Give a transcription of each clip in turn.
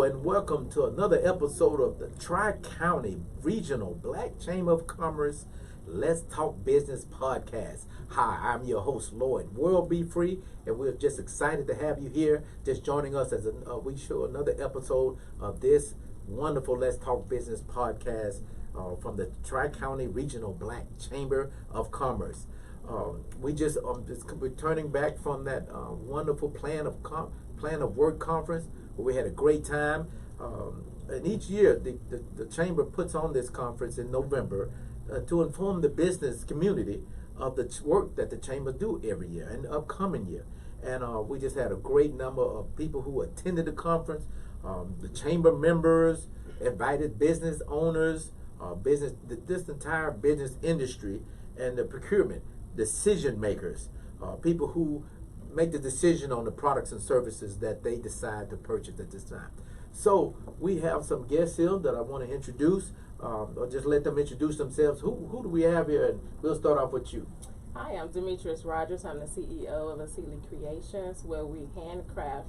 and welcome to another episode of the Tri-County Regional Black Chamber of Commerce Let's Talk Business podcast. Hi, I'm your host, Lloyd World Be Free, and we're just excited to have you here, just joining us as we show another episode of this wonderful Let's Talk Business podcast from the Tri-County Regional Black Chamber of Commerce. We just returning back from that wonderful plan of work conference where we had a great time. And each year the chamber puts on this conference in November to inform the business community of the work that the chamber do every year and upcoming year. And we just had a great number of people who attended the conference. The chamber members, invited business owners, this entire business industry, and the procurement decision makers, people who make the decision on the products and services that they decide to purchase at this time. So we have some guests here that I want to introduce, or just let them introduce themselves. Who do we have here? And we'll start off with you. Hi, I'm Demetrius Rogers. I'm the CEO of Asili Creations, where we handcraft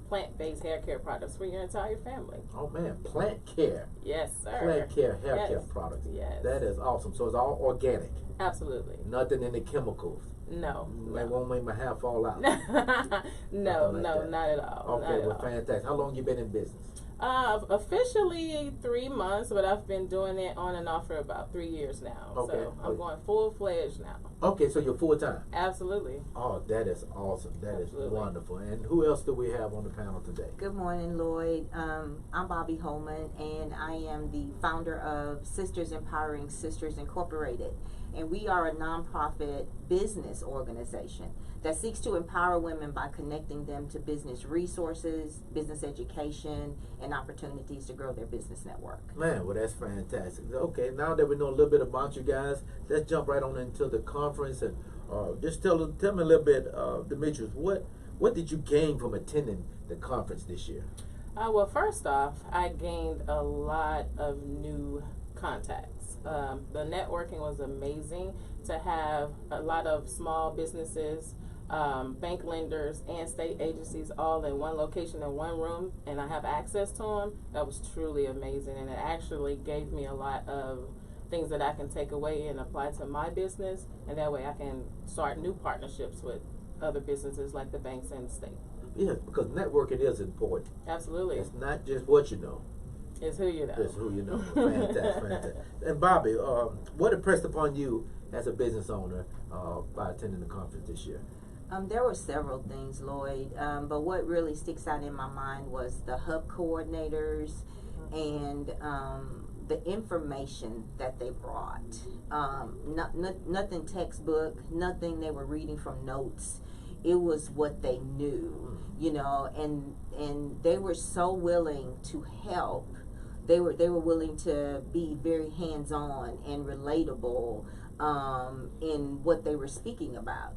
plant-based hair care products for your entire family. Oh man, plant care. Yes, sir. Plant care, hair care products. Yes. That is awesome. So it's all organic. Absolutely. Nothing in the chemicals. No. They won't make my hair fall out. no, like that. not at all. Okay, well, fantastic. How long you been in business? Officially 3 months, but I've been doing it on and off for about 3 years now. Okay. So I'm going full-fledged now. Okay, so you're full-time? Absolutely. Oh, that is awesome. That Absolutely. is wonderful. And who else do we have on the panel today? Good morning, Lloyd. I'm Bobby Holman, and I am the founder of Sisters Empowering Sisters Incorporated. And we are a nonprofit business organization that seeks to empower women by connecting them to business resources, business education, and opportunities to grow their business network. Man, well, that's fantastic. Okay, now that we know a little bit about you guys, let's jump right on into the conference and just tell me a little bit, Demetrius, what did you gain from attending the conference this year? Well, first off, I gained a lot of new contacts. The networking was amazing to have a lot of small businesses, bank lenders, and state agencies all in one location in one room, and I have access to them. That was truly amazing, and it actually gave me a lot of things that I can take away and apply to my business, and that way I can start new partnerships with other businesses like the banks and the state. Yeah, because networking is important. Absolutely. It's not just what you know. It's who you know. It's who you know. Fantastic. And Bobby, what impressed upon you as a business owner by attending the conference this year? There were several things, Lloyd, but what really sticks out in my mind was the hub coordinators and the information that they brought. Nothing textbook, nothing they were reading from notes. It was what they knew, and they were so willing to help. They were willing to be very hands-on and relatable in what they were speaking about.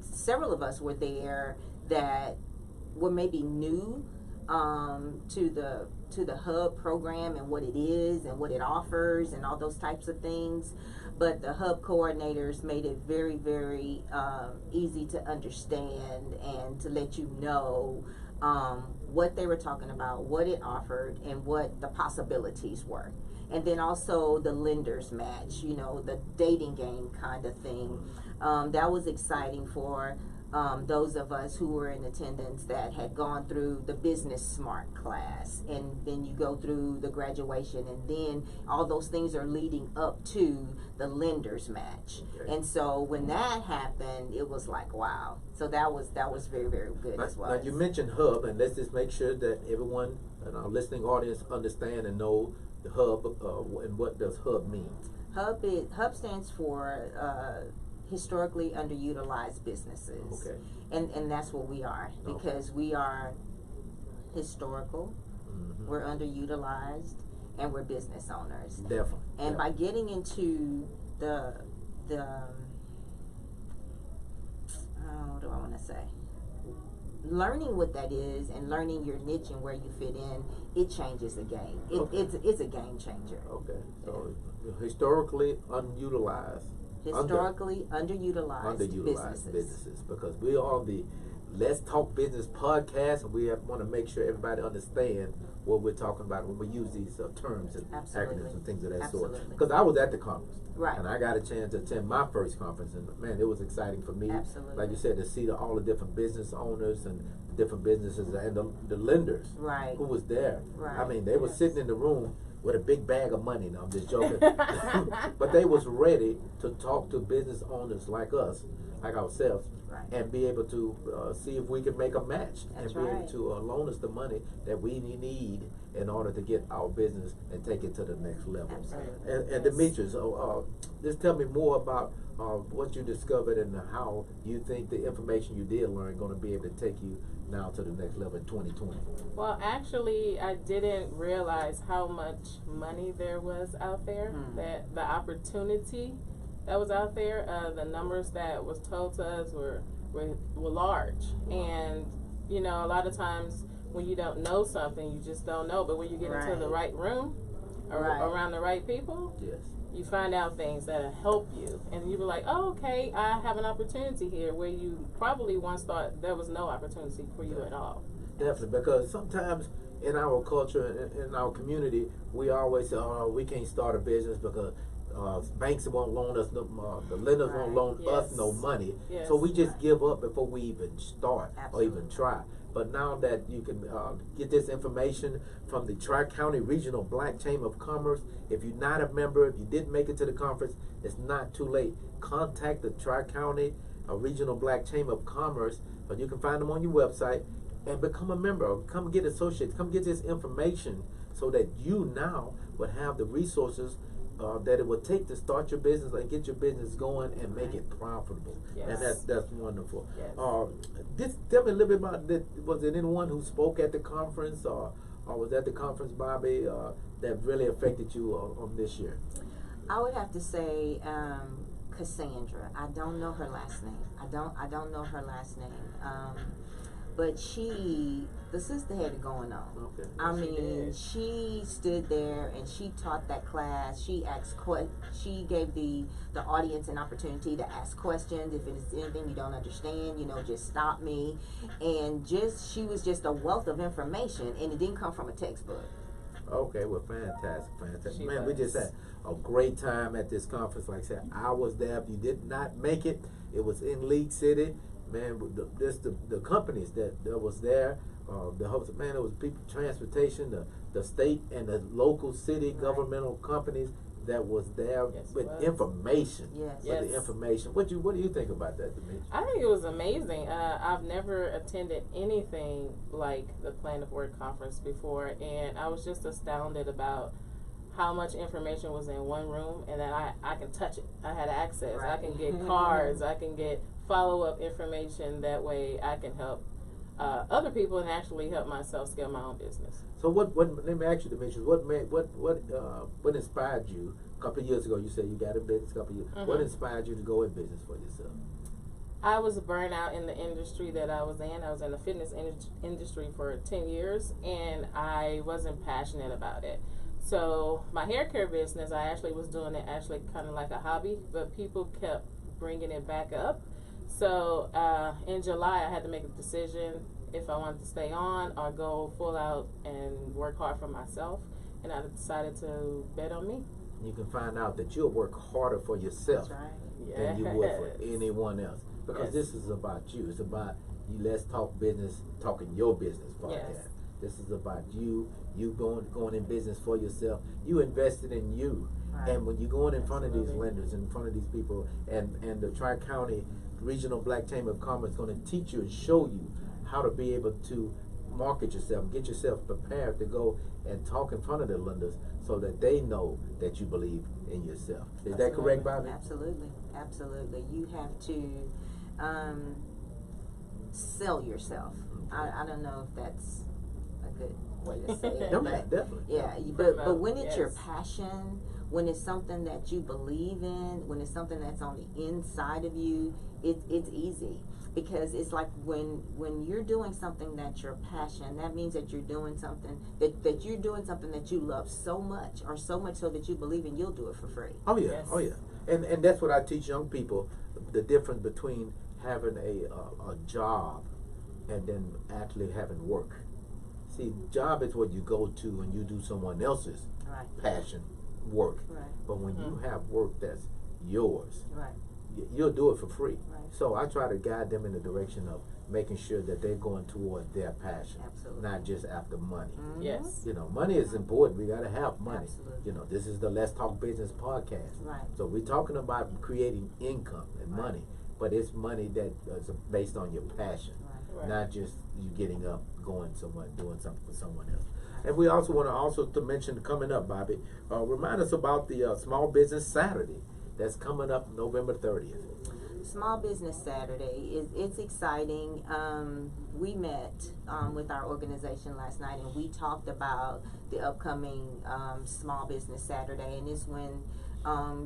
Several of us were there that were maybe new to the hub program and what it is and what it offers and all those types of things, but the hub coordinators made it very, very easy to understand and to let you know what they were talking about, what it offered, and what the possibilities were. And then also the lenders match, the dating game kind of thing. That was exciting for those of us who were in attendance that had gone through the Business Smart class, and then you go through the graduation, and then all those things are leading up to the lenders match. Okay. And so when that happened, it was like, wow. So that was very, very good as well. Now you mentioned hub, and let's just make sure that everyone in our listening audience understand and know the hub and what does hub mean. Hub stands for historically underutilized businesses. Okay. And that's what we are, because we are historical, we're underutilized, and we're business owners. Definitely. And by getting into the what do I want to say? Learning what that is and learning your niche and where you fit in, it changes the game. It's a game changer. Okay. So historically unutilized. Historically underutilized businesses. Because we are Let's Talk Business podcast, and we want to make sure everybody understand what we're talking about when we use these terms and Absolutely. acronyms and things of that sort. Absolutely. Because I was at the conference, Right. and I got a chance to attend my first conference, and man, it was exciting for me. Absolutely. Like you said, to see all the different business owners and different businesses and the lenders Right. who was there. Right. I mean, they were Yes. sitting in the room with a big bag of money. No, I'm just joking. But they was ready to talk to business owners like us, like ourselves, Right. and be able to see if we could make a match That's and be able right. to loan us the money that we need in order to get our business and take it to the next level. Absolutely. And Demetrius, just tell me more about what you discovered and how you think the information you did learn going to be able to take you now to the next level in 2020. Well, actually, I didn't realize how much money there was out there. That the opportunity that was out there, the numbers that was told to us were large. And you know, a lot of times when you don't know something, you just don't know. But when you get into the right room, or Right. around the right people, Yes. you find out things that help you, and you be like, oh, okay, I have an opportunity here where you probably once thought there was no opportunity for you at all. Definitely, because sometimes in our culture, in our community, we always say, "Oh, we can't start a business because banks won't loan us, the lenders won't Right. loan us Yes. no money." Yes. So we just Right. give up before we even start or even Absolutely. try. But now that you can get this information from the Tri-County Regional Black Chamber of Commerce, if you're not a member, if you didn't make it to the conference, it's not too late. Contact the Tri-County Regional Black Chamber of Commerce, or you can find them on your website, and become a member. Or come get associates. Come get this information so that you now would have the resources that it would take to start your business and get your business going and make it profitable. Yes. And that's wonderful. Yes. Tell me a little bit about that. Was it anyone who spoke at the conference, or was at the conference, Bobby, that really affected you on this year? I would have to say Cassandra. I don't know her last name. I don't know her last name. But the sister had it going on. Okay. I She mean, did. she stood there and she taught that class. She asked she gave the audience an opportunity to ask questions. If it's anything you don't understand, just stop me. And she was just a wealth of information, and it didn't come from a textbook. Okay, well, fantastic. She Man, we just was. had a great time at this conference. Like I said, I was there. If you did not make it, it was in League City. Man, the companies that was there, the host, man, it was people, transportation, the state and the local city Right. governmental companies that was there Yes, it with was. information. Yes. With the Yes. information. What do you think about that, Demetrius? I think it was amazing. I've never attended anything like the Plan of Work conference before, and I was just astounded about how much information was in one room, and that I can touch it. I had access. I Right. can get cards. I can get follow-up information. That way I can help other people and actually help myself scale my own business. So what? Let me ask you, Demetrius. What inspired you? A couple of years ago, you said you got in business. A couple of years. Mhm. What inspired you to go in business for yourself? I was burnt out in the industry that I was in. I was in the fitness industry for 10 years, and I wasn't passionate about it. So my hair care business, I actually was doing it kind of like a hobby, but people kept bringing it back up. So in July, I had to make a decision if I wanted to stay on or go full out and work hard for myself. And I decided to bet on me. You can find out that you'll work harder for yourself That's right. than you would for Yes. anyone else. Because Yes. this is about you. It's about you. Let's talk business, talking your business podcast. Yes. This is about you going in business for yourself. You invested in you. Right. And when you're going in front of these Absolutely. lenders, in front of these people, and the Tri-County Regional Black Chamber of Commerce is going to teach you and show you how to be able to market yourself, get yourself prepared to go and talk in front of the lenders so that they know that you believe in yourself. Is that correct, Bobby? Absolutely, absolutely. You have to sell yourself. I don't know if that's a good way to say it, No, but definitely. yeah. But Promote, when it's your yes. passion, when it's something that you believe in, when it's something that's on the inside of you, it's easy. Because it's like when you're doing something that's your passion, that means that you're doing something that you're doing something that you love so much, or so much so that you believe in, you'll do it for free. Oh yeah, Yes. oh yeah, and that's what I teach young people: the difference between having a job and then actually having work. See, job is what you go to and you do someone else's Right. passion work. Right. But when you have work that's yours, Right. you'll do it for free. Right. So I try to guide them in the direction of making sure that they're going toward their passion, Absolutely. not just after money. Mhm. Yes. You know, money is important. We got to have money. Absolutely. You know, this is the Let's Talk Business podcast. Right. So we're talking about creating income and Right. money, but it's money that is based on your passion, Right. Right. not just you getting up, going somewhere, doing something for someone else. And we also want to mention coming up, Bobby, remind us about the Small Business Saturday that's coming up November 30th. Small Business Saturday it's exciting. We met with our organization last night, and we talked about the upcoming Small Business Saturday, and it's when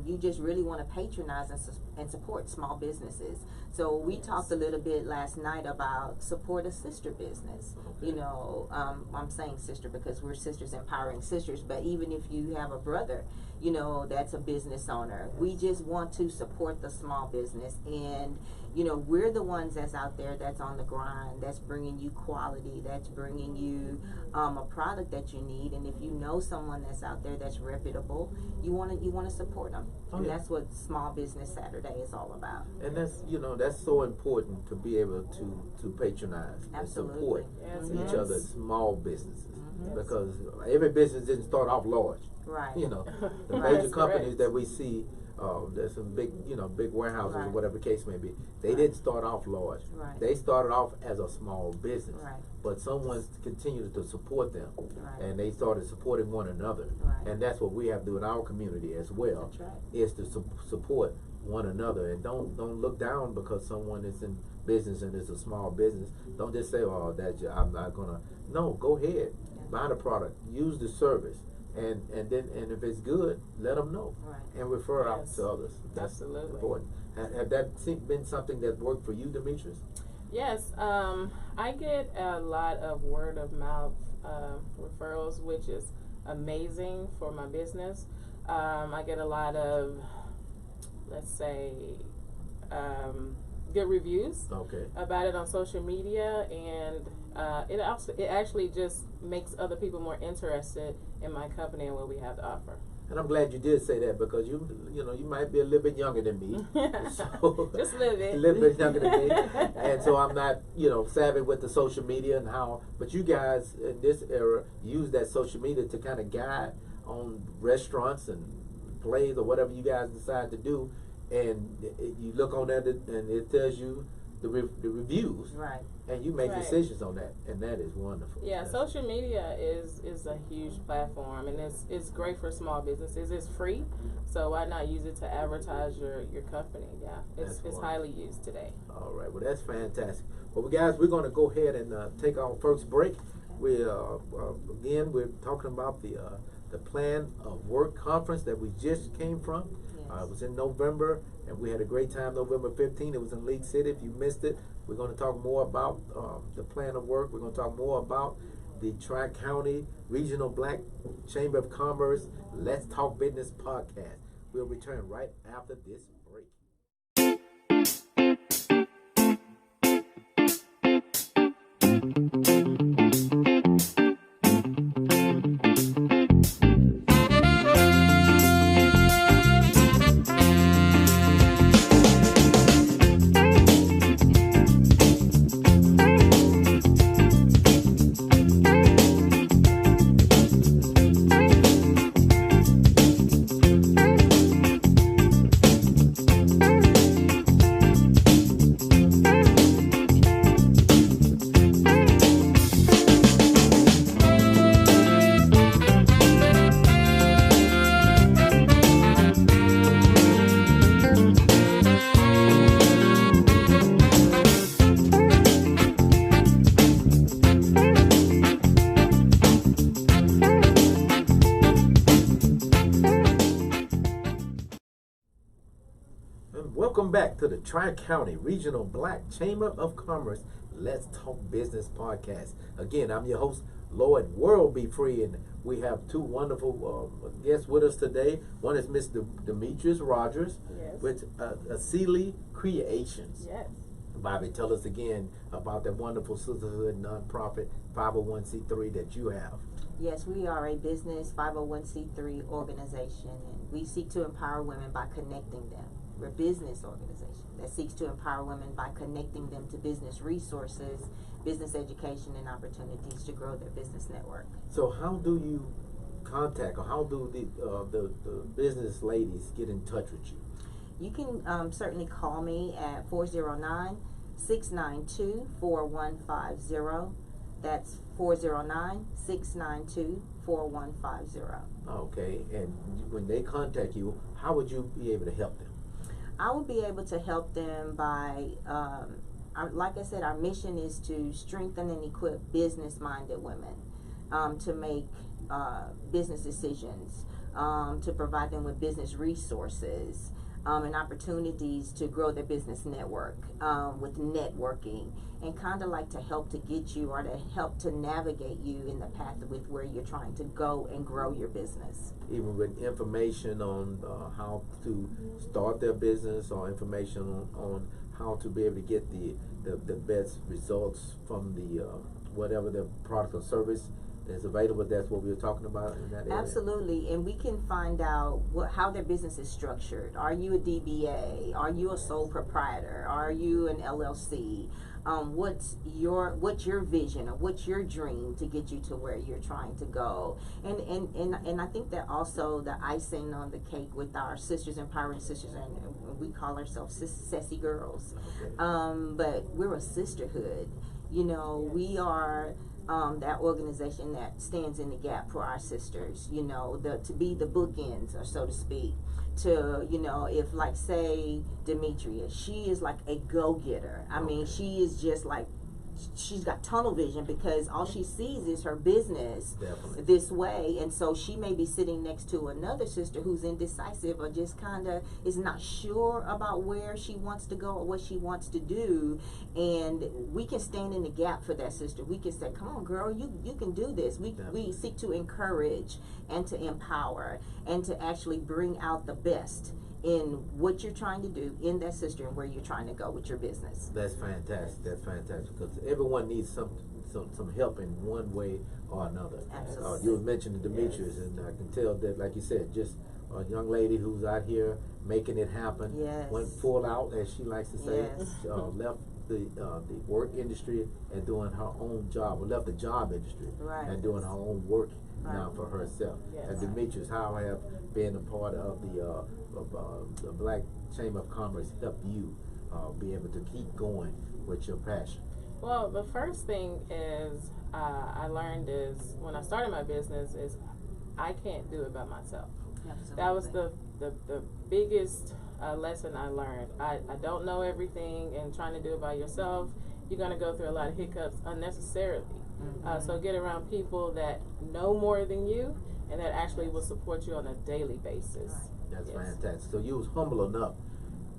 you just really want to patronize and support small businesses. So we talked a little bit last night about support a sister business. Okay. You know, I'm saying sister because we're sisters empowering sisters, but even if you have a brother, you know, that's a business owner. We just want to support the small business, and you know, we're the ones that's out there, that's on the grind, that's bringing you quality, that's bringing you a product that you need. And if you know someone that's out there that's reputable, you want to support them. Oh, And yeah. that's what Small Business Saturday is all about. And that's so important to be able to patronize and Absolutely. support Yes, each yes. other's small businesses, Mhm. because every business didn't start off large. Right. You know, the Right. major companies Correct. that we see, there's some big warehouses or Right. whatever the case may be. They Right. didn't start off large. Right. They started off as a small business, Right. but someone continued to support them, Right. and they started supporting one another. Right. And that's what we have to do in our community as well. That's right. Is to support one another, and don't look down because someone is in business and it's a small business. Don't just say, "Oh, I'm not gonna." No, go ahead, buy the product, use the service, and if it's good, let them know, Right. and refer out Yes. to others. That's Absolutely. important. Have that been something that worked for you, Demetrius? Yes, I get a lot of word of mouth referrals, which is amazing for my business. I get a lot of, let's say, good reviews Okay. about it on social media, and it actually just makes other people more interested in my company and what we have to offer. And I'm glad you did say that, because you might be a little bit younger than me. So, Just a little bit. A little bit younger than me. And so I'm not, savvy with the social media and how, but you guys in this era use that social media to kind of guide on restaurants and plays or whatever you guys decide to do. And you look on that and it tells you the reviews. Right. And you make Right. decisions on that. And that is wonderful. Yeah, That's- social media is a huge platform, and it's great for small businesses. It's free, so why not use it to advertise your company? Yeah, That's it's wonderful. highly used today. All right, well, that's fantastic. Well, guys, we're going to go ahead and take our first break. Again, we're talking about the Plan of Work conference that we just came from. Yes. It was in November, and we had a great time. November 15th, it was in League City. If you missed it, we're going to talk more about the Plan of Work. We're going to talk more about the Tri-County Regional Black Chamber of Commerce Let's Talk Business podcast. We'll return right after this break. And welcome back to the Tri-County Regional Black Chamber of Commerce Let's Talk Business podcast. Again, I'm your host, Lloyd World Be Free, and we have two wonderful guests with us today. One is Mr. Demetrius Rogers Yes. with Sealy Creations. Yes. Bobby, tell us again about that wonderful sisterhood nonprofit 501c3 that you have. Yes, we are a business 501c3 organization, and we seek to empower women by connecting them. We're a business organization that seeks to empower women by connecting them to business resources, business education, and opportunities to grow their business network. So how do you contact, or how do the business ladies get in touch with you? You can certainly call me at 409-692-4150. That's 409-692-4150. Okay, and when they contact you, how would you be able to help them? I will be able to help them by, like I said, our mission is to strengthen and equip business-minded women to make business decisions, to provide them with business resources, and opportunities to grow their business network with networking, and kind of like to help to get you or to help to navigate you in the path with where you're trying to go and grow your business. Even with information on how to start their business, or information on how to be able to get the best results from the whatever the product or service is available. That's what we were talking about in that area. Absolutely, and we can find out how their business is structured. Are you a DBA? Are you a sole proprietor? Are you an LLC? What's your vision, or what's your dream to get you to where you're trying to go? And I think that also the icing on the cake with our sisters, empowering sisters, and we call ourselves Sassy Girls. Okay. But we're a sisterhood. You know, we are that organization that stands in the gap for our sisters, you know, to be the bookends, or so to speak, to, you know, if like say Demetria, she is like a go-getter. I mean, she is just like, she's got tunnel vision, because all she sees is her business Definitely. this way, and so she may be sitting next to another sister who's indecisive, or just kind of is not sure about where she wants to go or what she wants to do, and we can stand in the gap for that sister. We can say, come on girl, you can do this. We seek to encourage and to empower and to actually bring out the best in what you're trying to do in that sister and where you're trying to go with your business. That's fantastic. That's fantastic, because everyone needs some help in one way or another. Absolutely. You were mentioning Demetrius, and I can tell that, like you said, just a young lady who's out here making it happen. Yes. Went full out, as she likes to say. Yes. Left the work industry and doing her own job, or left the job industry Right. and doing her own work Right. now for herself. Yes. And Demetrius, how have being a part of the Black Chamber of Commerce helped you be able to keep going with your passion? Well, the first thing is I learned is when I started my business is I can't do it by myself. Absolutely. That was the biggest lesson I learned. I don't know everything, and trying to do it by yourself, you're going to go through a lot of hiccups unnecessarily. So get around people that know more than you and that actually will support you on a daily basis. That's Yes. fantastic. So you was humble enough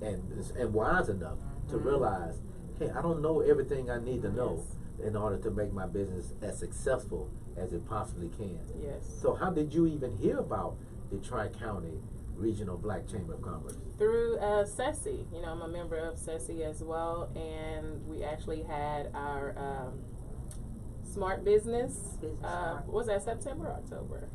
and wise enough to realize, hey, I don't know everything I need to know in order to make my business as successful as it possibly can. Yes. So how did you even hear about the Tri-County Regional Black Chamber of Commerce? Through SESI. You know, I'm a member of SESI as well, and we actually had our Smart Business. Smart. Was that September or October?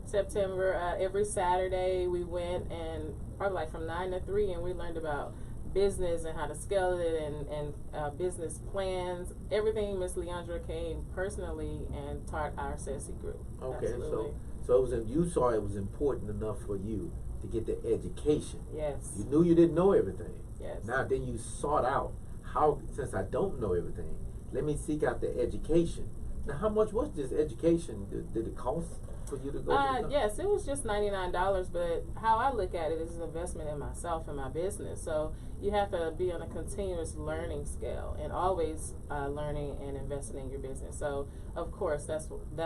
September. Every Saturday we went, and probably like from 9 to 3, and we learned about business and how to scale it, and business plans. Everything. Miss Leandra came personally and taught our SESI group. Okay, Absolutely. so it was you saw it was important enough for you to get the education. Yes. You knew you didn't know everything. Yes. Now then you sought out how, since I don't know everything, let me seek out the education. Now how much was this education? Did it cost for you to go to the Yes, it was just $99, but how I look at it is an investment in myself and my business. So you have to be on a continuous learning scale and always learning and investing in your business. So of course that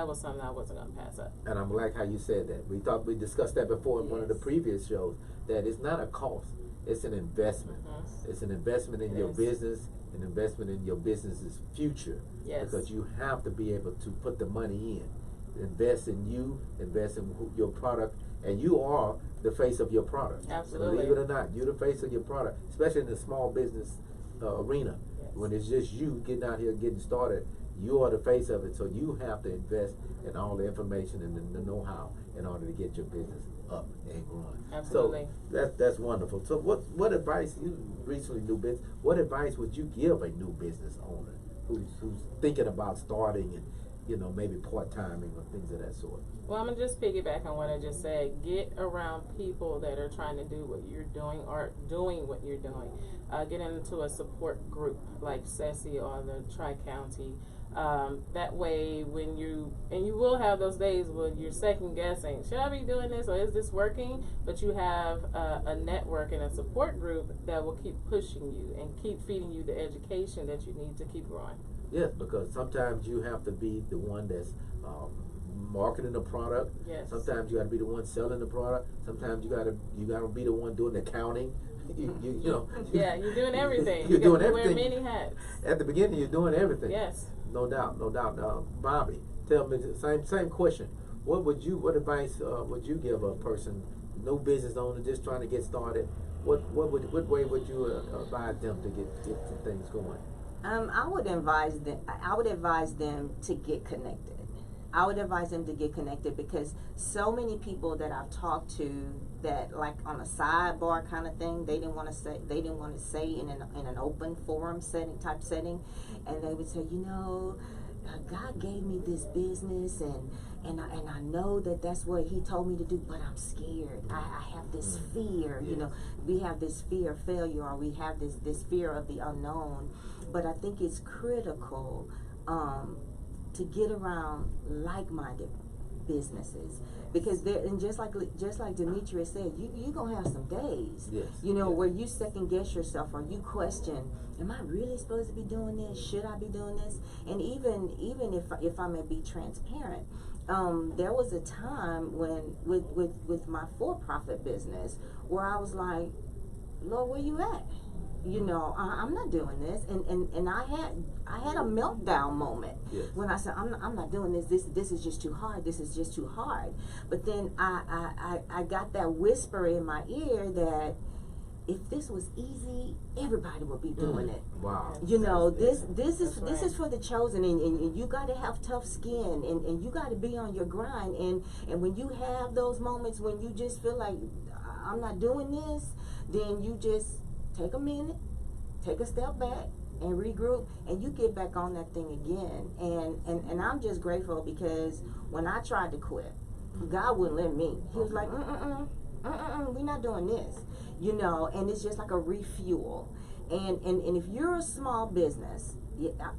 was something I wasn't going to pass up. And I'm like how you said that. We discussed that before in one of the Yes. previous shows, that it's not a cost, it's an investment. It's an investment in your Yes. business, an investment in your business's future. Yes. Because you have to be able to put the money in. Invest in you, invest in your product, and you are the face of your product. Absolutely. Believe it or not, you're the face of your product, especially in the small business arena. Yes. When it's just you getting out here getting started, you are the face of it. So you have to invest in all the information and the know-how in order to get your business up and growing. Absolutely. So that's wonderful. So what advice, you recently new business, what advice would you give a new business owner who's thinking about starting and, you know, maybe part-timing or things of that sort? Well, I'm gonna just piggyback on what I just said. Get around people that are trying to do what you're doing or doing what you're doing. Get into a support group like SESI or the Tri-County. That way, when you will have those days when you're second guessing, should I be doing this or is this working? But you have a network and a support group that will keep pushing you and keep feeding you the education that you need to keep growing. Yes, because sometimes you have to be the one that's marketing the product. Yes. Sometimes you got to be the one selling the product. Sometimes you got to be the one doing the accounting. You know. Yeah, you're doing everything. You're doing you everything. wear many hats. At the beginning, you're doing everything. Yes. No doubt, no doubt. Bobby, tell me the same question. What advice would you give a person, no business owner, just trying to get started? What way would you advise them to get things going? I would advise them to get connected. I would advise them to get connected because so many people that I've talked to that, like on a sidebar kind of thing, they didn't want to say in an open forum setting, and they would say, you know, God gave me this business and I know that's what He told me to do, but I'm scared. I have this fear. You know, we have this fear of failure, or we have this fear of the unknown. But I think it's critical to get around like-minded businesses, because just like Demetrius said, you're gonna have some days, Yes. you know, where you second guess yourself or you question, am I really supposed to be doing this? Should I be doing this? And even if I may be transparent, there was a time when with my for-profit business where I was like, Lord, where you at? You know, I'm not doing this, and I had a meltdown moment. Yes. When I said I'm not doing this. This is just too hard. This is just too hard. But then I got that whisper in my ear that if this was easy, everybody would be doing it. Wow. You know, this That's right. is for the chosen, and you got to have tough skin, and you got to be on your grind. And when you have those moments when you just feel like I'm not doing this, then you just take a minute, take a step back, and regroup, and you get back on that thing again. And I'm just grateful because when I tried to quit, God wouldn't let me. He was like, we're not doing this, you know. And it's just like a refuel. And if you're a small business,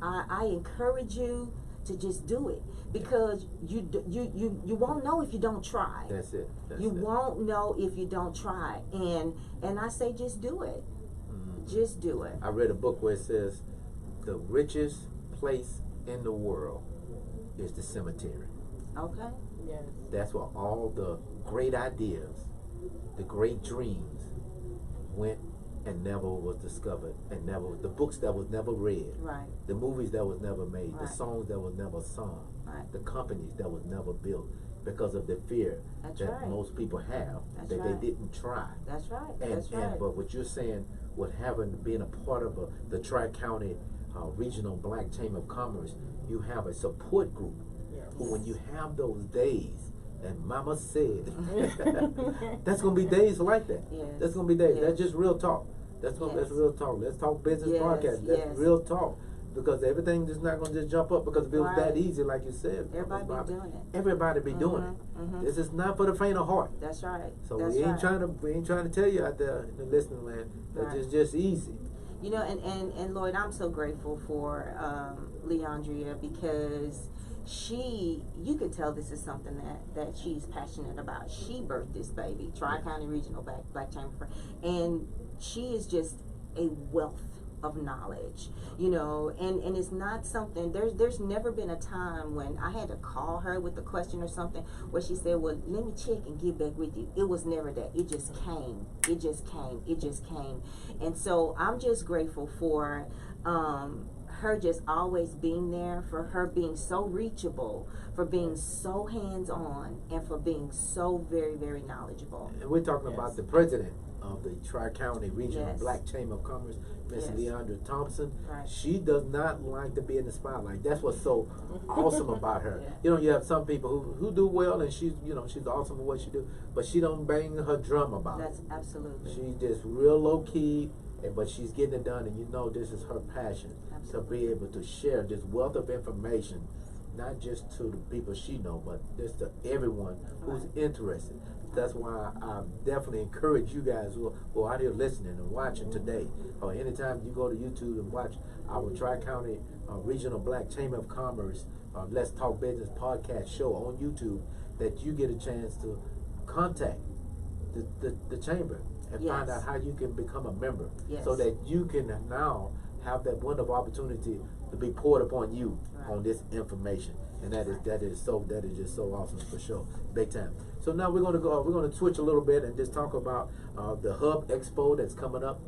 I encourage you to just do it, because you won't know if you don't try. That's it. You won't know if you don't try. And I say just do it. Just do it. I read a book where it says the richest place in the world is the cemetery. Okay. Yes. That's where all the great ideas, the great dreams went and never was discovered, and the books that was never read, Right. the movies that was never made, the Right. songs that was never sung, Right. the companies that was never built because of the fear That's that right. most people have, That's that right. they didn't try. That's right. And, That's right. but what you're saying, being a part of the Tri-County Regional Black Chamber of Commerce, you have a support group. Yes. Who, when you have those days, and Mama said, that's gonna be days like that. Yes. That's gonna be days. Yes. That's just real talk. That's Yes. real talk. Let's talk business Yes, podcast. That's yes. real talk. Because everything is not gonna just jump up because if it was that Right. easy, like you said. Everybody be Bobby, doing it. Everybody be doing it. Mhm. This is not for the faint of heart. That's right. So That's we ain't right. trying to tell you out there in the listening land that Right. it's just easy. You know, and Lloyd, I'm so grateful for Leandria, because you could tell this is something that she's passionate about. She birthed this baby, Tri-County Regional Black Chamber, and she is just a wealth of knowledge, you know, and it's not something, there's never been a time when I had to call her with a question or something where she said, well, let me check and get back with you. It was never that. It just came. It just came. And so I'm just grateful for her just always being there, for her being so reachable, for being so hands-on, and for being so very, very knowledgeable. And we're talking Yes. about the president of the Tri-County Regional Yes. Black Chamber of Commerce, Miss Yes. Leandra Thompson. Right. She does not like to be in the spotlight. That's what's so awesome about her. Yeah. You know, you have some people who do well, and she's, you know, she's awesome at what she do, but she don't bang her drum about it. That's absolutely. She's just real low key, but she's getting it done, and you know this is her passion Absolutely. to be able to share this wealth of information, not just to the people she know, but just to everyone who's Right. interested. That's why I definitely encourage you guys who are out here listening and watching today, or anytime you go to YouTube and watch our Tri-County Regional Black Chamber of Commerce Let's Talk Business podcast show on YouTube, that you get a chance to contact the chamber and find Yes. out how you can become a member, Yes. so that you can now have that wonderful opportunity to be poured upon you Right. on this information. And that is just so awesome for sure, big time. So now we're gonna switch a little bit and just talk about the Hub Expo that's coming up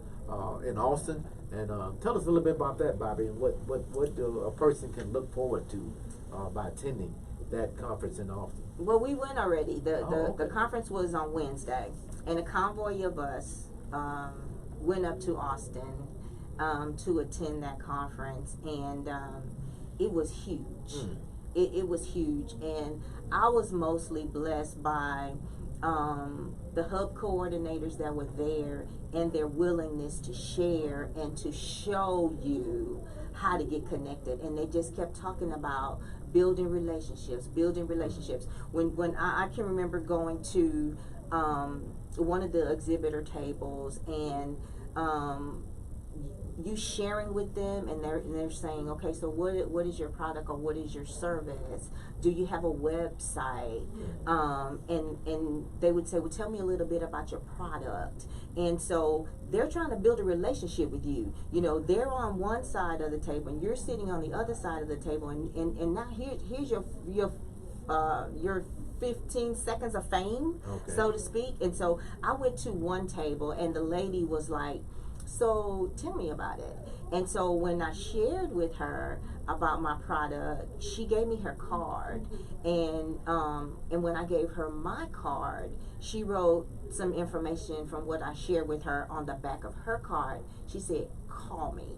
in Austin, and tell us a little bit about that, Bobby, and what a person can look forward to by attending that conference in Austin. Well, we went already. The Okay. conference was on Wednesday, and a convoy of us went up to Austin to attend that conference, and it was huge. Mm. It was huge, and I was mostly blessed by the hub coordinators that were there, and their willingness to share and to show you how to get connected. And they just kept talking about building relationships. When I can remember going to one of the exhibitor tables, and you sharing with them, and they're saying, okay, so what is your product, or what is your service? Do you have a website? And they would say, well, tell me a little bit about your product. And so they're trying to build a relationship with you. You know, they're on one side of the table, and you're sitting on the other side of the table, and now here's your 15 seconds of fame, Okay. so to speak. And so I went to one table, and the lady was like, so tell me about it. And so when I shared with her about my product, she gave me her card, and when I gave her my card, she wrote some information from what I shared with her on the back of her card. She said, call me.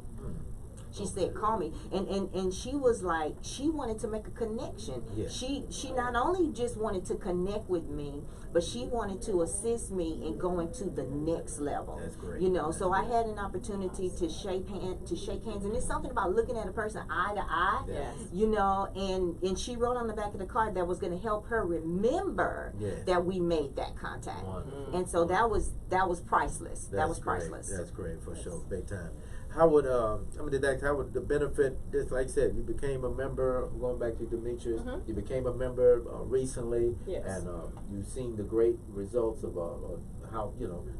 She said, call me. And she was like, she wanted to make a connection. Yeah. She not only just wanted to connect with me, but she wanted to assist me in going to the next level. That's great. You know, so I had an opportunity to shake hands, and it's something about looking at a person eye to eye. Yes. You know, and she wrote on the back of the card that was going to help her remember Yes. that we made that contact. Wonderful. And so that was priceless. That was great. priceless. That's great for sure, big time. How would how would the benefit? This, like I said, you became a member. Going back to Demetrius, Mhm. you became a member recently, Yes. and you've seen the great results of how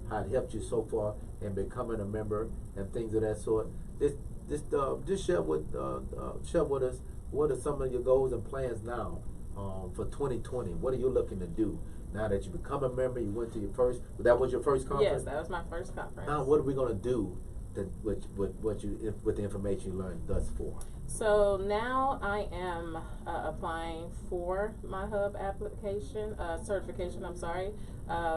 how it helped you so far in becoming a member and things of that sort. Just share with us, what are some of your goals and plans now for 2020? What are you looking to do now that you become a member? You went to your first. That was your first conference. Yes, that was my first conference. Now, what are we going to do with the information you learned thus far? So now I am applying for my hub application, certification, I'm sorry,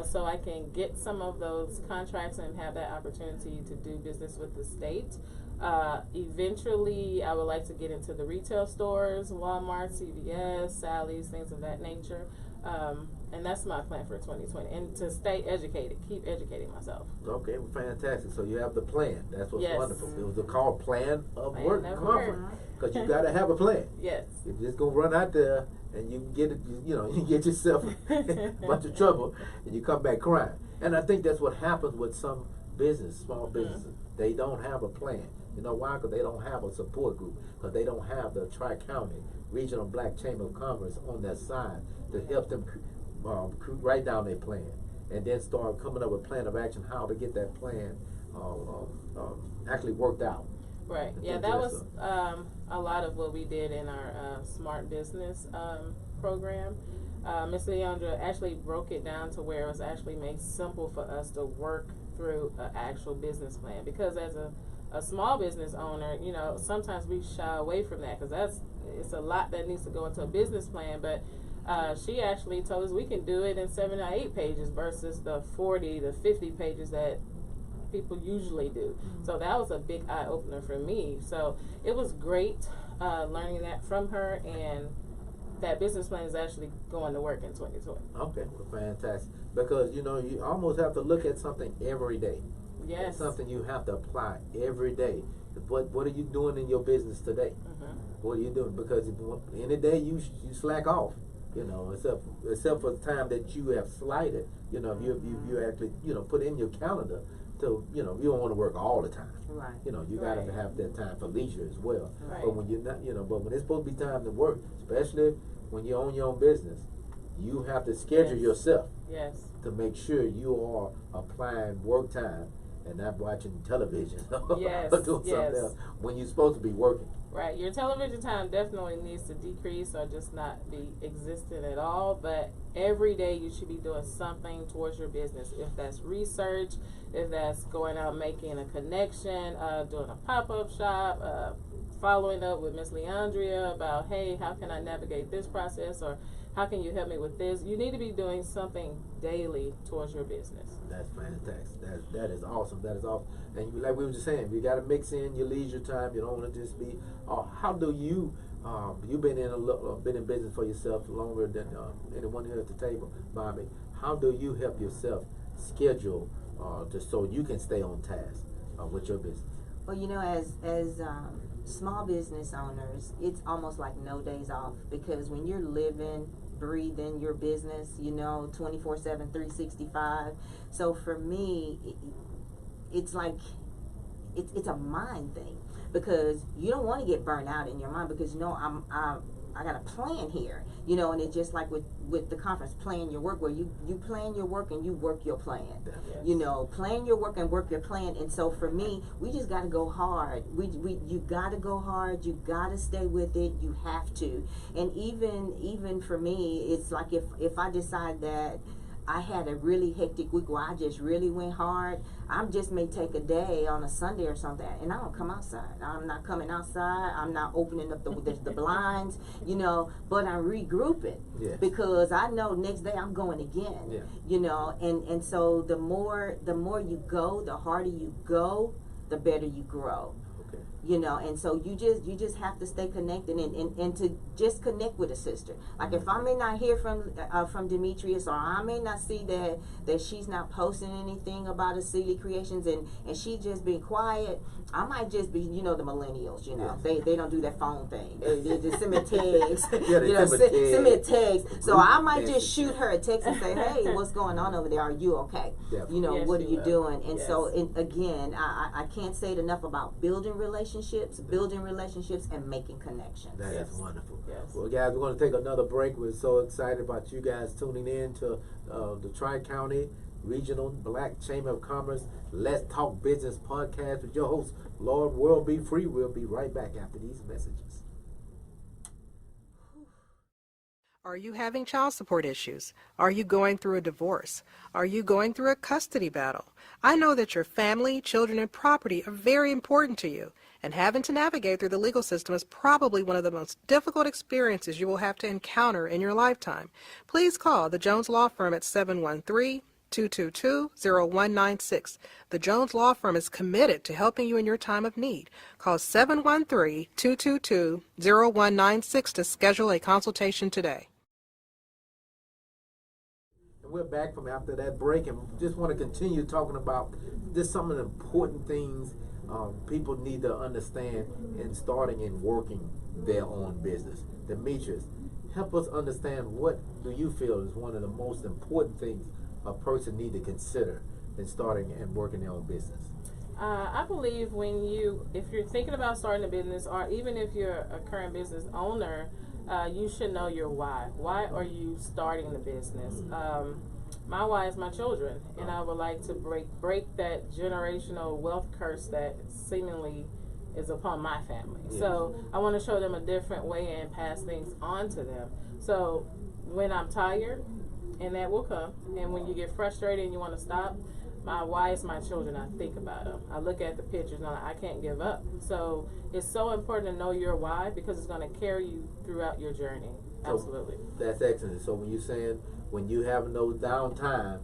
so I can get some of those contracts and have that opportunity to do business with the state. Eventually, I would like to get into the retail stores, Walmart, CVS, Sally's, things of that nature. And that's my plan for 2020, and to stay educated, keep educating myself. Okay, well, fantastic. So you have the plan. That's what's Yes. wonderful. It was called Plan of Plan Work of Conference, Work. because you got to have a plan. Yes. You're just gonna run out there and you can get it. You get yourself in a bunch of trouble, and you come back crying. And I think that's what happens with some small businesses. They don't have a plan. You know why? Because they don't have a support group. Because they don't have the Tri-County Regional Black Chamber of Commerce on their side to help them write down their plan, and then start coming up with a plan of action, how to get that plan actually worked out. Right. I Yeah, think that that's was a lot of what we did in our Smart Business program. Ms. Leandra actually broke it down to where it was actually made simple for us to work through an actual business plan, because as a a small business owner, you know, sometimes we shy away from that because it's a lot that needs to go into a business plan. But she actually told us we can do it in 7 or 8 pages versus the 40 to 50 pages that people usually do. So that was a big eye opener for me. So it was great learning that from her, and that business plan is actually going to work in 2020. Okay, well, fantastic. Because you know, you almost have to look at something every day. Yes. It's something you have to apply every day. What are you doing in your business today? What are you doing? Because in the day you slack off. You know, except for the time that you have slighted. You know, you actually, you know, put in your calendar to, you know, you don't want to work all the time. Right. You know, you gotta have that time for leisure as well. Right. But when you're not, you know, but when it's supposed to be time to work, especially when you own your own business, you have to schedule yourself Yes. to make sure you are applying work time and not watching television Yes, or doing yes. something else when you're supposed to be working. Right. Your television time definitely needs to decrease or just not be existent at all. But every day you should be doing something towards your business. If that's research, if that's going out making a connection, doing a pop-up shop, following up with Miss Leandria about, hey, how can I navigate this process, or how can you help me with this? You need to be doing something daily towards your business. That's fantastic. That is awesome. That is awesome. And like we were just saying, you got to mix in your leisure time. You don't want to just be. How do you? You've been in business for yourself longer than anyone here at the table, Bobby. How do you help yourself schedule so you can stay on task with your business? Well, you know, as small business owners, it's almost like no days off, because when you're living, breathing your business, you know, 24/7, 365. So for me, it's like it's a mind thing, because you don't want to get burnt out in your mind, because you know I got a plan here, you know, and it's just like with the conference, plan your work, where you plan your work and you work your plan. Yes. You know, plan your work and work your plan. And so for me, we just got to go hard. You got to go hard. You got to stay with it. You have to. And even for me, it's like if I decide that I had a really hectic week where I just really went hard, I just may take a day on a Sunday or something, and I don't come outside. I'm not coming outside. I'm not opening up the blinds, you know, but I'm regrouping. Yes. Because I know next day I'm going again. Yeah. You know, and so the more you go, the harder you go, the better you grow. Okay. You know, and so you just have to stay connected and to just connect with a sister. Like if I may not hear from Demetrius, or I may not see that she's not posting anything about Asili Creations, and she just being quiet, I might just be, you know, the millennials, you know, they don't do that phone thing. They just send me text. Yeah, they send me a text. So I might just Messages. shoot her a text and say, hey, what's going on over there? Are you okay? Definitely. You know, Yes, what are you you will. doing? And Yes. so again, I can't say it enough about building relationships and making connections. That Yes. is wonderful. Yes. Well, guys, we're going to take another break. We're so excited about you guys tuning in to the Tri-County Regional Black Chamber of Commerce Let's Talk Business podcast with your host, Lord World Be Free. We'll be right back after these messages. Are you having child support issues? Are you going through a divorce? Are you going through a custody battle? I know that your family, children, and property are very important to you, and having to navigate through the legal system is probably one of the most difficult experiences you will have to encounter in your lifetime. Please call the Jones Law Firm at 713-222-0196. The Jones Law Firm is committed to helping you in your time of need. Call 713-222-0196 to schedule a consultation today. And we're back from after that break, and just want to continue talking about just some of the important things people need to understand in starting and working their own business. Demetrius, help us understand, what do you feel is one of the most important things a person need to consider in starting and working their own business? I believe if you're thinking about starting a business, or even if you're a current business owner, you should know your why. Why are you starting the business? My why is my children, and I would like to break that generational wealth curse that seemingly is upon my family. Yes. So I want to show them a different way and pass things on to them. So when I'm tired, and that will come, and when you get frustrated and you want to stop, my why is my children. I think about them. I look at the pictures and I'm like, I can't give up. So it's so important to know your why because it's going to carry you throughout your journey. Absolutely. That's excellent. So when you're saying when you having those down times,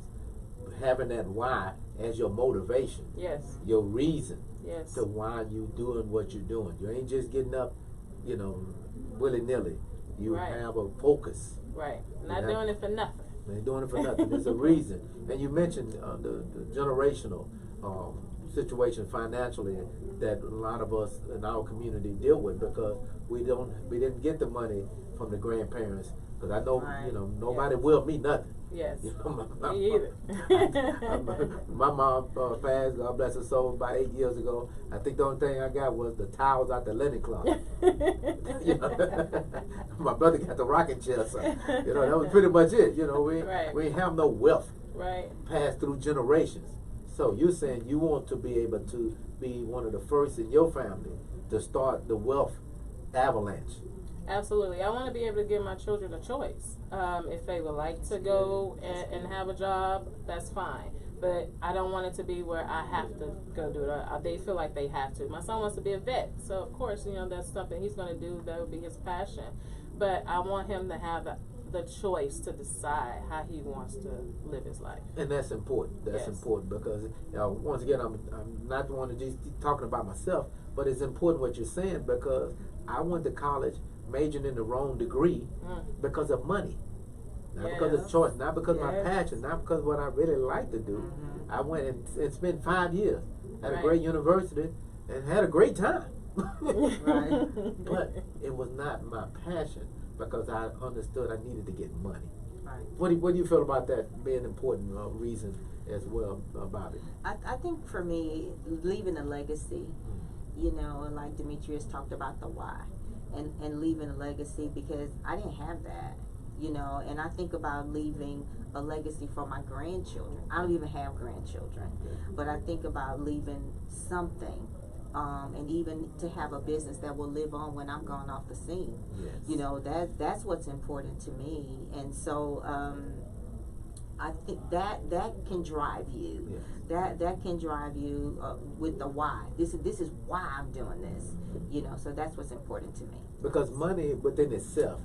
having that why as your motivation, Yes. your reason Yes. to why you doing what you're doing. You ain't just getting up, willy nilly. You Right. have a focus. Right. Not Yeah. doing it for nothing. They ain't doing it for nothing. There's a reason. And you mentioned the generational situation financially that a lot of us in our community deal with because we didn't get the money from the grandparents. Because I know, Right. nobody will me nothing. Yes. My Me either. my mom passed, God bless her soul, about 8 years ago. I think the only thing I got was the towels out the linen closet. My brother got the rocking chair, so that was pretty much it. Right. We ain't have no wealth Right. passed through generations. So you're saying you want to be able to be one of the first in your family to start the wealth avalanche. Absolutely. I want to be able to give my children a choice. If they would like to go and have a job, that's fine. But I don't want it to be where I have to go do it. They feel like they have to. My son wants to be a vet. So, of course, that's something he's going to do. That would be his passion. But I want him to have the choice to decide how he wants to live his life. And that's important. That's Yes. important because once again, I'm not the one to just keep talking about myself, but it's important what you're saying because I went to college majoring in the wrong degree because of money, not because of Yes. choice, not because of my Yes. passion, not because of what I really like to do. Mhm. I went and spent 5 years at a Right. great university and had a great time. Right. But it was not my passion because I understood I needed to get money. Right. What do you feel about that being an important reason as well, Bobby? I think for me, leaving a legacy, like Demetrius talked about the why, and leaving a legacy because I didn't have that, and I think about leaving a legacy for my grandchildren. I don't even have grandchildren, but I think about leaving something, and even to have a business that will live on when I'm gone off the scene. Yes. That's what's important to me, and so I think that can drive you. Yes. That can drive you with the why. This is why I'm doing this. So that's what's important to me. Because money within itself,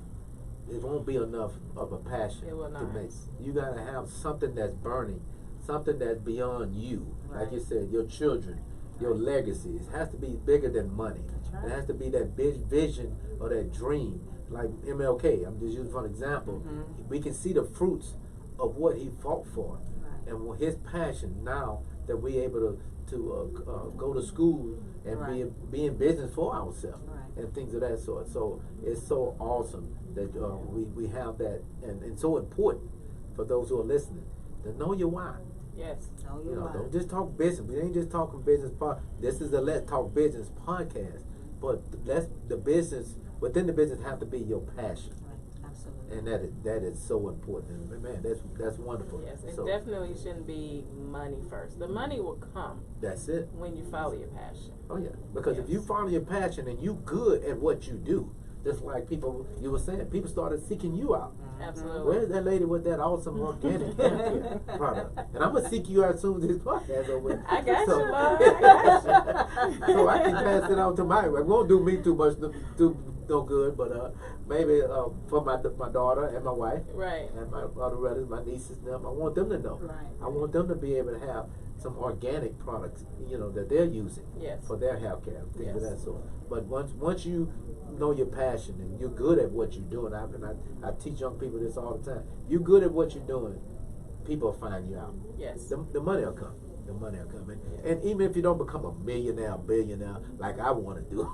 it won't be enough of a passion It will to not. make. You gotta have something that's burning, something that's beyond you. Like Right. you said, your children, your legacy. It has to be bigger than money. That's right. It has to be that big vision or that dream. Like MLK, I'm just using for an example. Mhm. We can see the fruits of what he fought for. Right. And his passion now that we're able to go to school and Right. be in business for ourselves Right. and things of that sort. So it's so awesome that we have that, and so important for those who are listening to know your why. Yes. Know your why. Don't just talk business. We ain't just talking business. This is the Let's Talk Business podcast, but the business within the business have to be your passion. Right. Absolutely. And that is so important. And man, that's wonderful. Yes. It So definitely shouldn't be money first. The money will come that's it. when you follow your passion. Oh yeah, because if Yes. you follow your passion and you good at what you do, just like you were saying, people started seeking you out. Absolutely. Where's that lady with that awesome organic hair care product? And I'm gonna seek you out as soon as this podcast over. I got so, you, Lord. I got you. so I can pass it on to my. It won't do me too much, no good, but maybe for my daughter and my wife Right. and my other relatives, my nieces, and them. I want them to know. Right. I want them to be able to have some organic products, that they're using Yes. for their health care, things of Yes. that sort. But once you know your passion and you're good at what you're doing, I teach young people this all the time. You're good at what you're doing, people will find you out. Yes. The money will come. The money will come. And even if you don't become a millionaire, billionaire, like I want to do,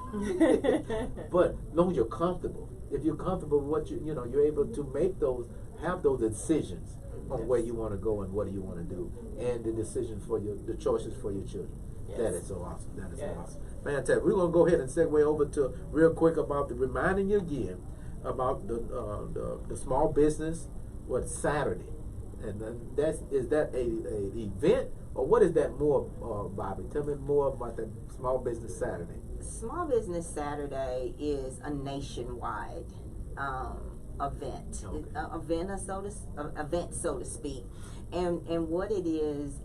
but as long as you're comfortable, if you're comfortable with what you're able to have those decisions on where you want to go and what do you want to do, and the decisions the choices for your children. Yes. That is so awesome. That is Yes. so awesome. Fantastic. We're gonna go ahead and segue over to real quick about reminding you again about the small business. Saturday, and then is that a event or what is that more, Bobby? Tell me more about that Small Business Saturday. Small Business Saturday is a nationwide event, Okay. event so to speak, and what it is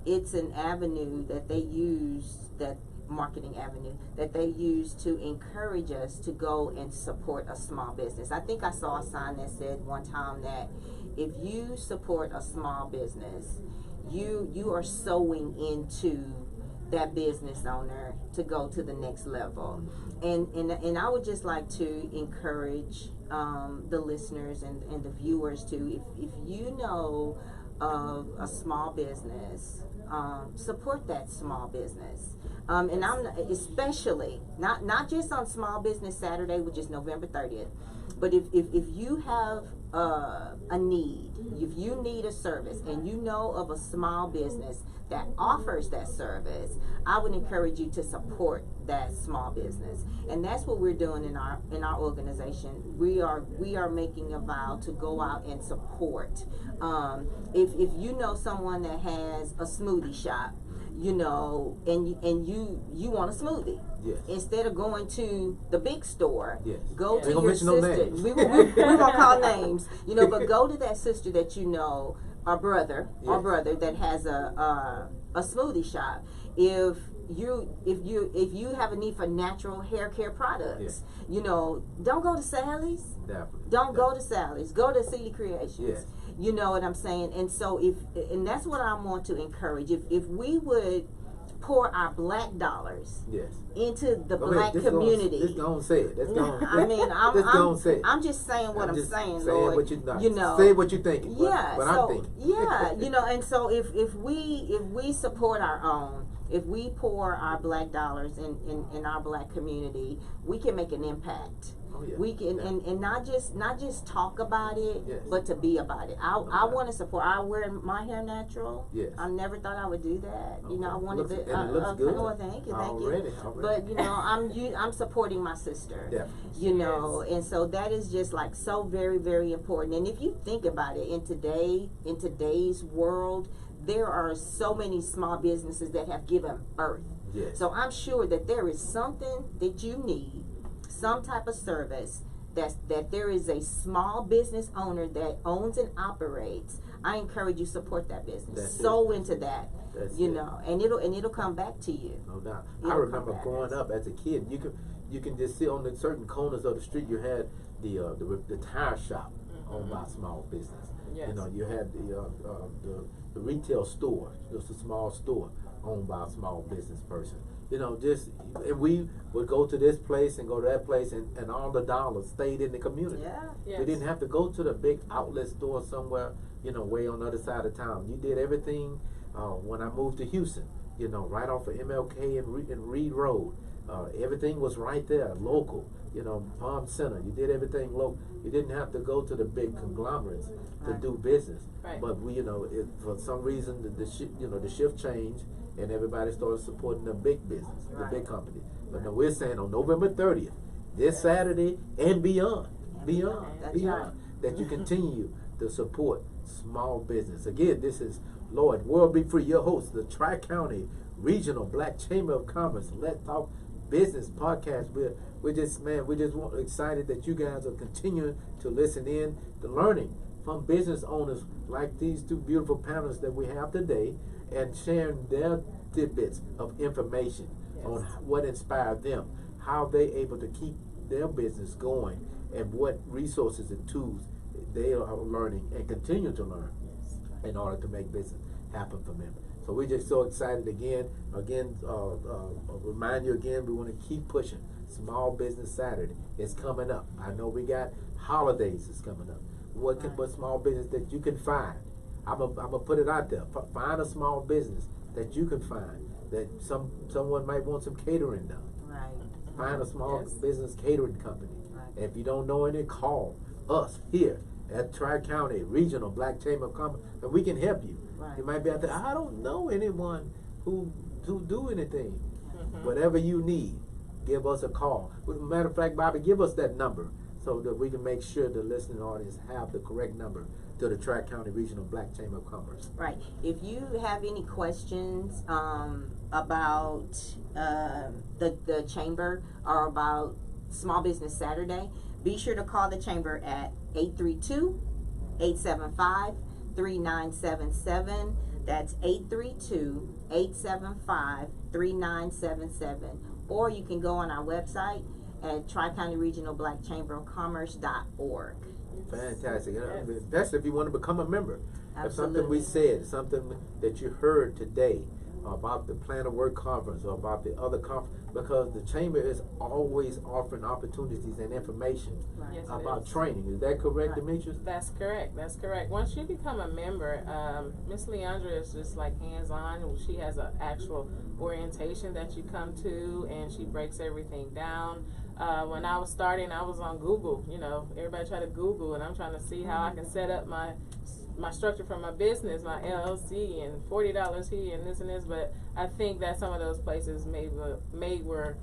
it's an avenue that they use, that marketing avenue that they use to encourage us to go and support a small business. I think I saw a sign that said one time that if you support a small business, you are sowing into that business owner to go to the next level. And I would just like to encourage the listeners and the viewers to, if you know of a small business, support that small business. And I'm especially not just on Small Business Saturday, which is November 30th, but if you have a need, if you need a service and you know of a small business that offers that service, I would encourage you to support that small business. And that's what we're doing in our organization. We are making a vow to go out and support. If you know someone that has a smoothie shop, you know, and you want a smoothie. Yes. Instead of going to the big store, Yes. go Ain't to gonna your mention no sister. names. We won't call names, you know, but go to that sister that you know, or brother Yes. that has a smoothie shop. If you have a need for natural hair care products, Yes. you know, don't go to Sally's. Definitely. Don't go to Sally's. Go to City Creations. Yes. You know what I'm saying? And so and that's what I want to encourage. If we would pour our black dollars Yes. into the Go black ahead. Just community. Just go and say it. Let's go. I mean, Just go and say it. I'm just saying what I'm just saying, saying Lord. what you not. You know, say what you're thinking. yeah. What so I'm thinking. yeah, you know, and so if we support our own, if we pour our black dollars in our black community, we can make an impact. Oh, yeah. We can Yeah. and not just talk about it, Yes. but to be about it. I Okay. want to support. I wear my hair natural. Yes. I never thought I would do that. You know, I Okay. wanted Looks- to. and it looks good. Oh, thank you. Already. But you know, I'm supporting my sister. Definitely. You know, and so that is just like so very, very important. And if you think about it, in today's world, there are so many small businesses that have given birth. Yes. So I'm sure that there is something that you need, some type of service that there is a small business owner that owns and operates. I encourage you support that business. That's Sow into that. That's you it. know, and it'll come back to you. No doubt. It'll I come remember back. growing up as a kid. You can just see on the certain corners of the street. You had the tire shop owned by a small business. Yes. You know, you had the retail store, just a small store owned by a small business person. You know, and we would go to this place and go to that place, and all the dollars stayed in the community. Yeah. Yes. We didn't have to go to the big outlet store somewhere, you know, way on the other side of town. You did everything. When I moved to Houston, you know, right off of MLK and Reed Road, everything was right there, local. You know, Palm Center. You did everything local. You didn't have to go to the big conglomerates to Right. do business. Right. But we, you know, for some reason the shift changed, and everybody started supporting the big business, Right. the big company. But now we're saying on November 30th, this Saturday and beyond, That's right. that you continue to support small business. Again, this is Lloyd World Be Free, your host, the Tri-County Regional Black Chamber of Commerce Let's Talk Business podcast. We're just excited that you guys are continuing to listen in, to learning from business owners like these two beautiful panelists that we have today, and sharing their tidbits of information on what inspired them, how they able to keep their business going, and what resources and tools they are learning and continue to learn in order to make business happen for them. So we're just so excited again. Remind you again, we want to keep pushing. Small Business Saturday is coming up. I know we got holidays is coming up. What small business that you can find? I'm gonna put it out there. Find a small business that you can find that someone might want some catering done. Right. Find a small Yes. business catering company. Right. If you don't know any, call us here at Tri-County Regional Black Chamber of Commerce, and we can help you. Right. You might be out there, I don't know anyone who do anything. Mm-hmm. Whatever you need, give us a call. Matter of fact, Bobby, give us that number so that we can make sure the listening audience have the correct number to the Tri-County Regional Black Chamber of Commerce. Right. If you have any questions about the chamber or about Small Business Saturday, be sure to call the chamber at 832-875-2999. 3977. That's 832-875-3977. Or you can go on our website at TriCountyRegionalBlackChamberOfCommerce.org. Fantastic. That's if you want to become a member. If something we Absolutely. said, something that you heard today about the Plan of Work Conference or about the other conference, because the Chamber is always offering opportunities and information Right. Yes, it about is. training. Is that correct, Right. Demetrius? That's correct. That's correct. Once you become a member, Miss Leandra is just like hands-on. She has an actual orientation that you come to, and she breaks everything down. When I was starting, I was on Google. You know, everybody try to Google, and I'm trying to see how I can set up my structure for my business, my LLC, and $40 here and this. But I think that some of those places were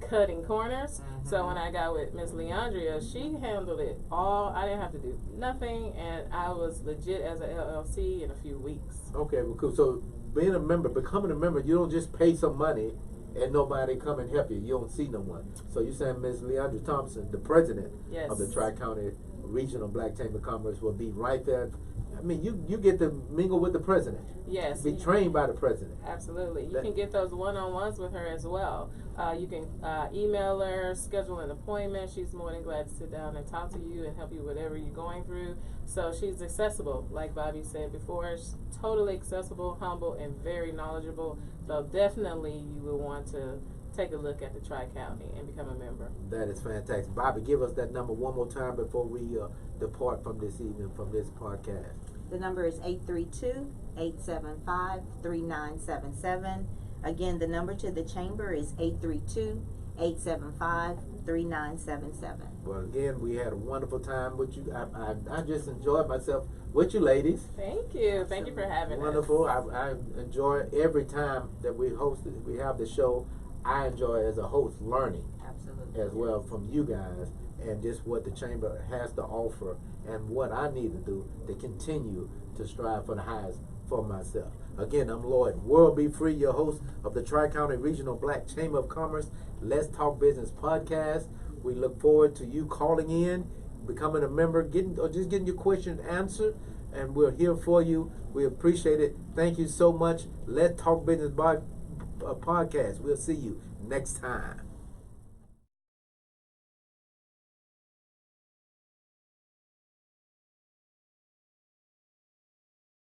cutting corners. So when I got with Miss Leandria, she handled it all. I didn't have to do nothing, and I was legit as a LLC in a few weeks. Okay, well, cool. So being a member, becoming a member, you don't just pay some money and nobody come and help you. You don't see no one. So you're saying Ms. Leandra Thompson, the president Yes. of the Tri-County Regional Black Chamber of Commerce, will be right there. I mean, you get to mingle with the president. Yes. Be trained by the president. Absolutely. You That- can get those one-on-ones with her as well. You can email her, schedule an appointment. She's more than glad to sit down and talk to you and help you with whatever you're going through. So she's accessible, like Bobby said before. She's totally accessible, humble, and very knowledgeable. So definitely you will want to take a look at the Tri-County and become a member. That is fantastic. Bobby, give us that number one more time before we depart from this evening, from this podcast. The number is 832-875-3977. Again, the number to the chamber is 832-875-3977. Well, again, we had a wonderful time with you. I just enjoyed myself with you ladies. Thank you. Thank you for having Wonderful. us. I enjoy every time that we have the show. I enjoy as a host learning Absolutely. as well from you guys and just what the chamber has to offer and what I need to do to continue to strive for the highest for myself. Again, I'm Lloyd World Be Free, your host of the Tri-County Regional Black Chamber of Commerce Let's Talk Business podcast. We look forward to you calling in, becoming a member, getting your questions answered, and we're here for you. We appreciate it. Thank you so much. Let's Talk Business podcast. We'll see you next time.